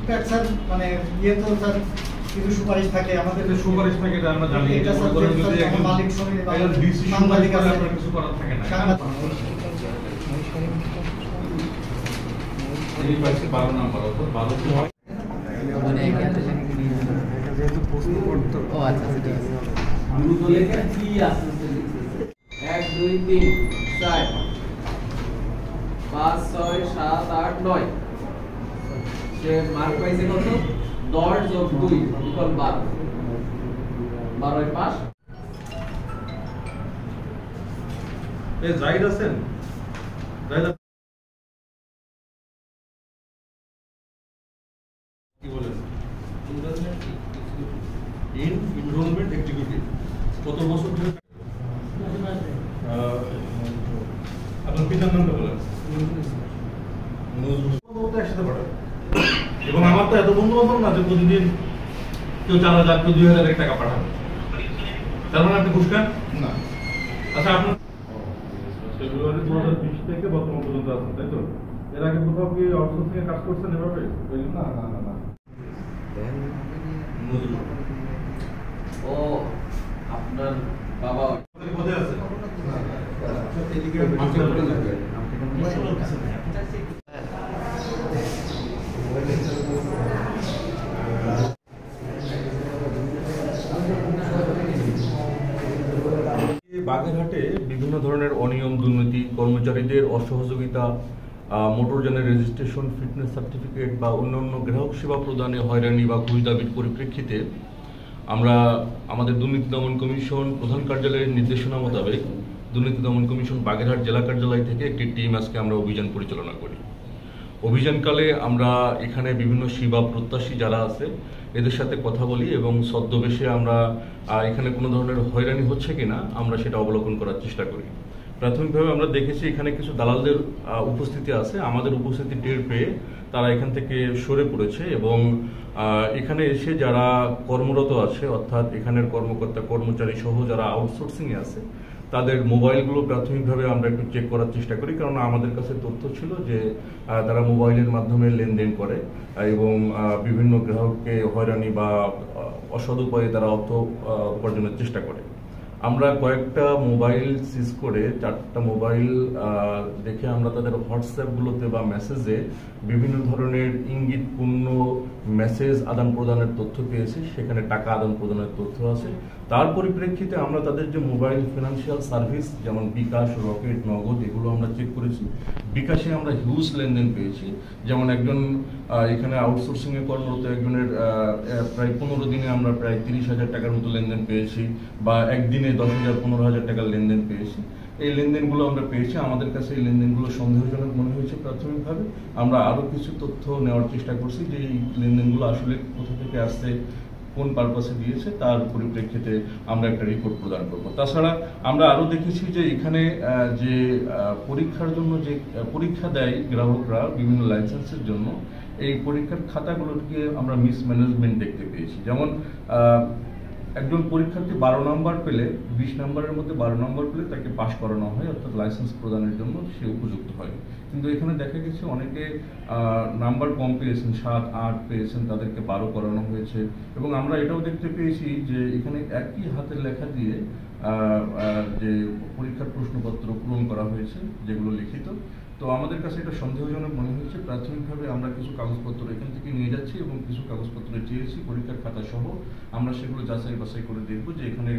টুকটাক স্যার মানে ইয়ে তো স্যার কিছু সুপারিশ থাকে আমাদের, সুপারিশ থাকে এটা আমরা জানি। এটা স্যার যদি একজন মালিক সমিতি বা সাংবাদিক আছে আপনার কিছু করার থাকে না। এই পাশে 12 নাম্বার অর্থাৎ 12 মানে যেহেতু প্রশ্ন করতে ও আচ্ছা ঠিক আছে। দ্রুত লেখা কি আছে 1 2 3 4 5 6 7 8 9 সে মার্ক পাইছে কত 10 যোগ 2 ইকুয়াল 12 12 পাস। এই জাহিদ আছেন? জাহিদ কি বলেন? এনরোলমেন্ট এক্সিকিউটিভ কত বছর ধরে? আপনার পিতার নামটা বলেন। নজরুল একসাথে পড়ে এবং আমার তো এত বন্ধু বান্ধব না যে প্রতিদিন কেউ 4000 কেউ 2000 টাকা পাঠাবে। তার মানে আপনি ঘুষ খান না? আচ্ছা আপনার ফেব্রুয়ারি 2020 থেকে বর্তমান পর্যন্ত আছেন তাই তো? এর আগে কোথাও কি আউটসোর্সিং এ কাজ করছেন এভাবে? না না না না। নজরুল ও আপনার বাবা কোথায় আছে? বাগেরহাটে বিভিন্ন ধরনের অনিয়ম, দুর্নীতি, কর্মচারীদের অসহযোগিতা, মোটরযানের রেজিস্ট্রেশন, ফিটনেস সার্টিফিকেট বা অন্যান্য গ্রাহক সেবা প্রদানে হয়রানি বা ঘুষ দাবির পরিপ্রেক্ষিতে আমরা আমাদের দুর্নীতি দমন কমিশন প্রধান কার্যালয়ের নির্দেশনা মোতাবেক দুর্নীতি দমন কমিশন বাগেরহাট জেলা কার্যালয় থেকে একটি টিম আজকে আমরা অভিযান পরিচালনা করি। অভিযানকালে আমরা এখানে বিভিন্ন সেবা প্রত্যাশী যারা আছে এদের সাথে কথা বলি এবং ছদ্মবেশে আমরা এখানে কোনো ধরনের হয়রানি হচ্ছে কিনা আমরা সেটা অবলোকন করার চেষ্টা করি। প্রাথমিকভাবে আমরা দেখেছি এখানে কিছু দালালদের উপস্থিতি আছে। আমাদের উপস্থিতি টের পেয়ে তারা এখান থেকে সরে পড়েছে এবং এখানে এসে যারা কর্মরত আছে অর্থাৎ এখানের কর্মকর্তা কর্মচারী সহ যারা আউটসোর্সিংয়ে আছে তাদের মোবাইলগুলো প্রাথমিকভাবে আমরা একটু চেক করার চেষ্টা করি, কারণ আমাদের কাছে তথ্য ছিল যে তারা মোবাইলের মাধ্যমে লেনদেন করে এবং বিভিন্ন গ্রাহককে হয়রানি বা অসৎ উপায়ে তারা অর্থ উপার্জনের চেষ্টা করে। আমরা কয়েকটা মোবাইল সিজ করে 4টা মোবাইল দেখে আমরা তাদের হোয়াটসঅ্যাপগুলোতে বা মেসেজে বিভিন্ন ধরনের ইঙ্গিতপূর্ণ মেসেজ আদান প্রদানের তথ্য পেয়েছি, সেখানে টাকা আদান প্রদানের তথ্য আছে। তার পরিপ্রেক্ষিতে আমরা তাদের যে মোবাইল ফিনান্সিয়াল সার্ভিস যেমন বিকাশ, রকেট, নগদ এগুলো আমরা চেক করেছি। বিকাশে আমরা হিউজ লেনদেন পেয়েছি, যেমন একজন এখানে আউটসোর্সিংয়ে কর্মরত একজনের প্রায় 15 দিনে আমরা প্রায় 30,000 টাকার মতো লেনদেন পেয়েছি বা একদিনে 10,000 15,000 টাকার লেনদেন পেয়েছি। এই লেনদেনগুলো আমরা পেয়েছি, আমাদের কাছে এই লেনদেনগুলো সন্দেহজনক মনে হয়েছে প্রাথমিকভাবে। আমরা আরও কিছু তথ্য নেওয়ার চেষ্টা করছি যে এই লেনদেনগুলো আসলে কোথা থেকে আসছে, কোন পারপাসে দিয়েছে, তার পরিপ্রেক্ষিতে আমরা একটা রিপোর্ট প্রদান করব। তাছাড়া আমরা আরও দেখেছি যে এখানে যে পরীক্ষার জন্য যে পরীক্ষা দেয় গ্রাহকরা বিভিন্ন লাইসেন্সের জন্য, এই পরীক্ষার খাতাগুলোকে আমরা মিসম্যানেজমেন্ট দেখতে পেয়েছি। যেমন একজন পরীক্ষার্থী 12 নম্বর পেলে 20 নম্বরের মধ্যে 12 নম্বর পেলে তাকে পাশ করানো হয়, অর্থাৎ লাইসেন্স প্রদানের জন্য সে উপযুক্ত হয়। কিন্তু এখানে দেখা গেছে অনেকে নাম্বার কম পেয়েছেন, 7, 8 পেয়েছেন, তাদেরকে 12 করানো হয়েছে। এবং আমরা এটাও দেখতে পেয়েছি যে এখানে একই হাতের লেখা দিয়ে যে পরীক্ষার প্রশ্নপত্র পূরণ করা হয়েছে যেগুলো লিখিত। তো আমাদের কাছে এটা সন্দেহজনক মনে হয়েছে। প্রাথমিকভাবে আমরা কিছু কাগজপত্র এখান থেকে নিয়ে যাচ্ছি এবং কিছু কাগজপত্র চেয়েছি পরীক্ষার খাতা সহ। আমরা সেগুলো যাচাই বাছাই করে দেখব যে এখানে